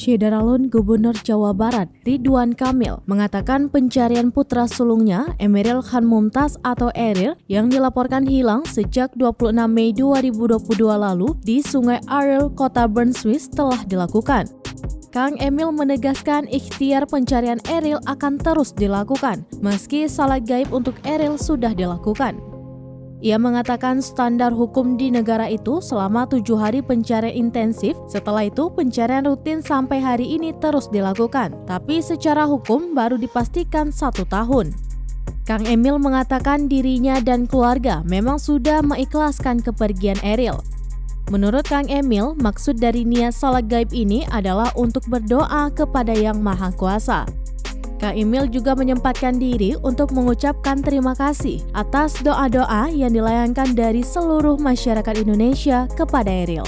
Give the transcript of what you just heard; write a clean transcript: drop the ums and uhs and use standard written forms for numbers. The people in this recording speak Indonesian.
Syederalun Gubernur Jawa Barat Ridwan Kamil mengatakan pencarian putra sulungnya Emeril Khan Mumtaz atau Eril yang dilaporkan hilang sejak 26 Mei 2022 lalu di Sungai Ariel, Kota Bern, Swiss telah dilakukan. Kang Emil menegaskan ikhtiar pencarian Eril akan terus dilakukan meski salat gaib untuk Eril sudah dilakukan. Ia mengatakan standar hukum di negara itu selama 7 hari pencarian intensif, setelah itu pencarian rutin sampai hari ini terus dilakukan, tapi secara hukum baru dipastikan 1 tahun. Kang Emil mengatakan dirinya dan keluarga memang sudah mengikhlaskan kepergian Eril. Menurut Kang Emil, maksud dari niat salat gaib ini adalah untuk berdoa kepada Yang Maha Kuasa. Kang Emil juga menyempatkan diri untuk mengucapkan terima kasih atas doa-doa yang dilayangkan dari seluruh masyarakat Indonesia kepada Eril.